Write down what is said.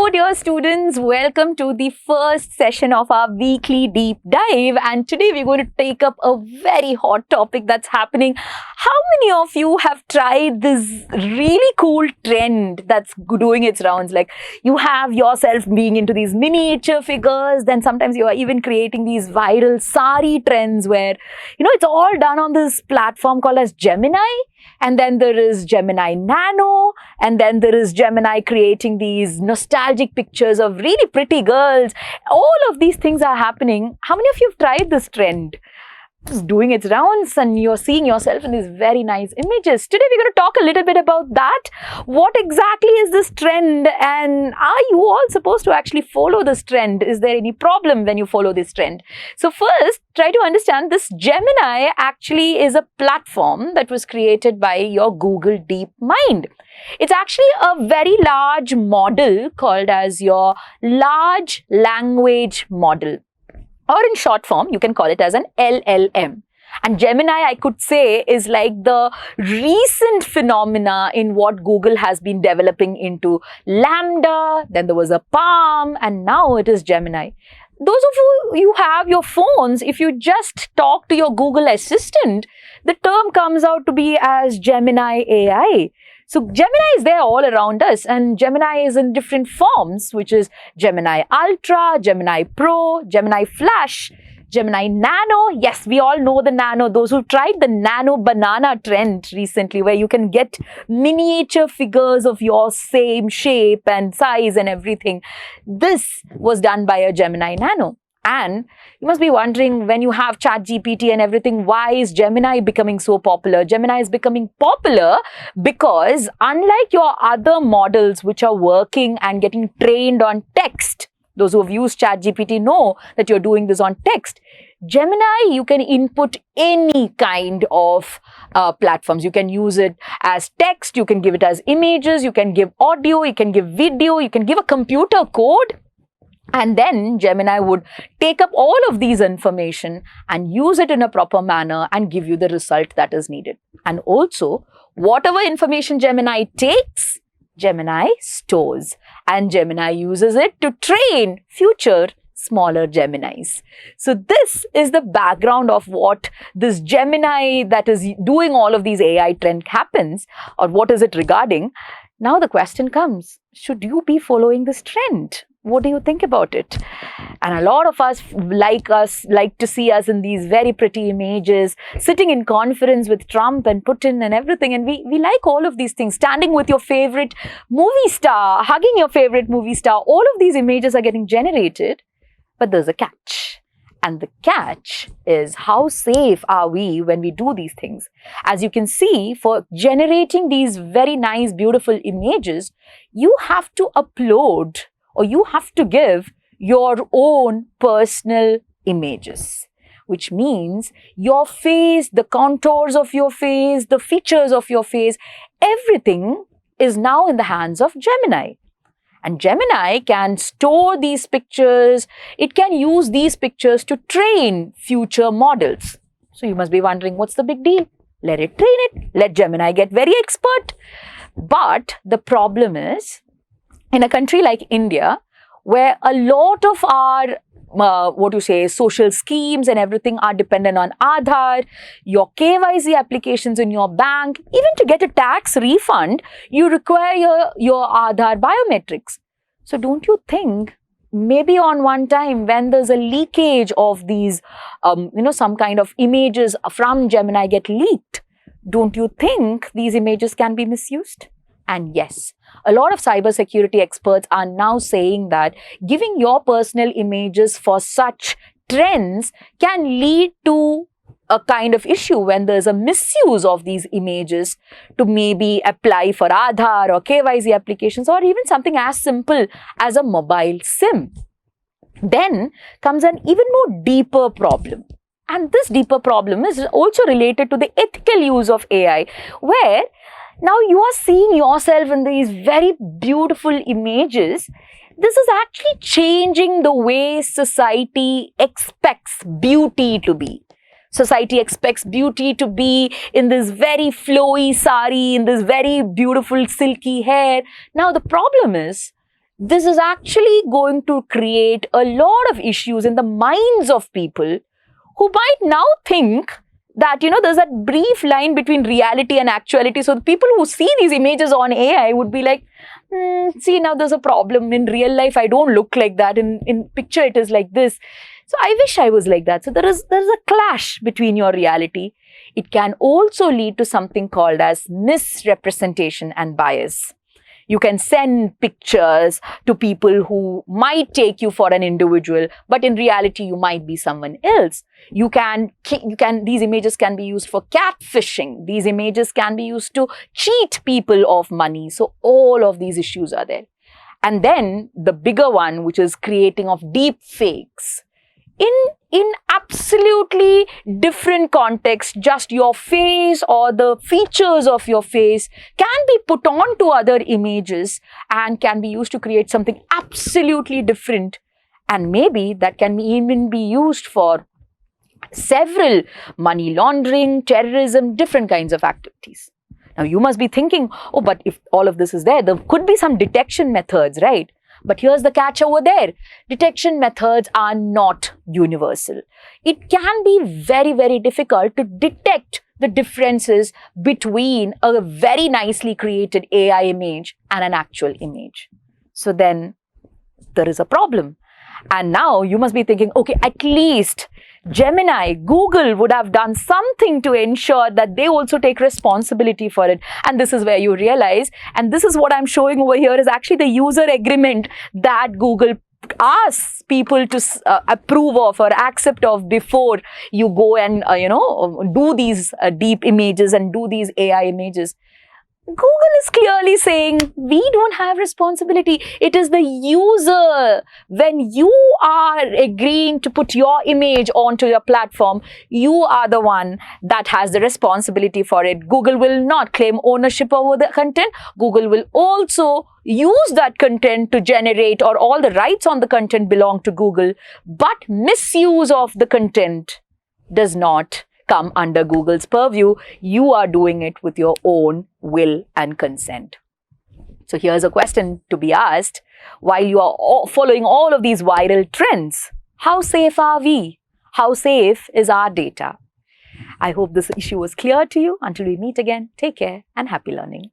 Hello dear students, welcome to the first session of our weekly deep dive, and today we're going to take up a very hot topic that's happening. How many of you have tried this really cool trend that's doing its rounds? Like you have yourself being into these miniature figures, then sometimes you are even creating these viral sari trends where, it's all done on this platform called as Gemini. And then there is Gemini Nano, and then there is Gemini creating these nostalgic pictures of really pretty girls. All of these things are happening. How many of you have tried this trend? It's doing its rounds and you're seeing yourself in these very nice images. Today we're going to talk a little bit about that. What exactly is this trend, and are you all supposed to actually follow this trend? Is there any problem when you follow this trend? So first, try to understand this Gemini actually is a platform that was created by your Google DeepMind. It's actually a very large model called as your large language model. Or in short form, you can call it as an LLM. And Gemini, I could say, is like the recent phenomena in what Google has been developing into Lambda, then there was a Palm, and now it is Gemini. Those of you have your phones, if you just talk to your Google Assistant, the term comes out to be as Gemini AI. So Gemini is there all around us, and Gemini is in different forms, which is Gemini Ultra, Gemini Pro, Gemini Flash, Gemini Nano. Yes, we all know the Nano. Those who tried the nanobananatrend recently, where you can get miniature figures of your same shape and size and everything. This was done by a Gemini Nano. And you must be wondering, when you have ChatGPT and everything, why is Gemini becoming so popular? Gemini is becoming popular because unlike your other models which are working and getting trained on text, those who have used ChatGPT know that you're doing this on text. Gemini, you can input any kind of platforms. You can use it as text, you can give it as images, you can give audio, you can give video, you can give a computer code. And then Gemini would take up all of these information and use it in a proper manner and give you the result that is needed. And also, whatever information Gemini takes, Gemini stores. And Gemini uses it to train future smaller Geminis. So this is the background of what this Gemini that is doing all of these AI trend happens, or what is it regarding. Now the question comes, should you be following this trend? What do you think about it? And a lot of us like to see us in these very pretty images, sitting in conference with Trump and Putin and everything. And we like all of these things, standing with your favorite movie star, hugging your favorite movie star. All of these images are getting generated, but there's a catch. And the catch is, how safe are we when we do these things? As you can see, for generating these very nice, beautiful images, you have to upload, or you have to give your own personal images, which means your face, the contours of your face, the features of your face, everything is now in the hands of Gemini. And Gemini can store these pictures. It can use these pictures to train future models. So you must be wondering, what's the big deal? Let it train it. Let Gemini get very expert. But the problem is, in a country like India, where a lot of our social schemes and everything are dependent on Aadhaar, your KYC applications in your bank, even to get a tax refund, you require your Aadhaar biometrics. So don't you think maybe on one time when there's a leakage of these, some kind of images from Gemini get leaked, don't you think these images can be misused? And yes, a lot of cybersecurity experts are now saying that giving your personal images for such trends can lead to a kind of issue when there's a misuse of these images to maybe apply for Aadhaar or KYC applications, or even something as simple as a mobile SIM. Then comes an even more deeper problem. And this deeper problem is also related to the ethical use of AI, where now you are seeing yourself in these very beautiful images. This is actually changing the way society expects beauty to be. Society expects beauty to be in this very flowy sari, in this very beautiful silky hair. Now the problem is, this is actually going to create a lot of issues in the minds of people who might now think that, there's that brief line between reality and actuality. So the people who see these images on AI would be like, see, now there's a problem. In real life, I don't look like that. In picture, it is like this. So I wish I was like that. So there's a clash between your reality. It can also lead to something called as misrepresentation and bias. You can send pictures to people who might take you for an individual, but in reality, you might be someone else. These images can be used for catfishing. These images can be used to cheat people of money. So all of these issues are there. And then the bigger one, which is creating of deep fakes. In absolutely different context, just your face or the features of your face can be put on to other images and can be used to create something absolutely different. And maybe that can even be used for several money laundering, terrorism, different kinds of activities. Now, you must be thinking, oh, but if all of this is there could be some detection methods, right? But here's the catch over there. Detection methods are not universal. It can be very, very difficult to detect the differences between a very nicely created AI image and an actual image. So then there is a problem. And now you must be thinking, okay, at least Gemini, Google would have done something to ensure that they also take responsibility for it. And this is where you realize, and this is what I'm showing over here is actually the user agreement that Google asks people to approve of or accept of before you go and, do these deep images and do these AI images. Google is clearly saying we don't have responsibility. It is the user. When you are agreeing to put your image onto your platform, you are the one that has the responsibility for it. Google will not claim ownership over the content. Google will also use that content to generate, or all the rights on the content belong to Google. But misuse of the content does not come under Google's purview. You are doing it with your own will and consent. So here's a question to be asked. While you are following all of these viral trends, how safe are we? How safe is our data? I hope this issue was clear to you. Until we meet again, take care and happy learning.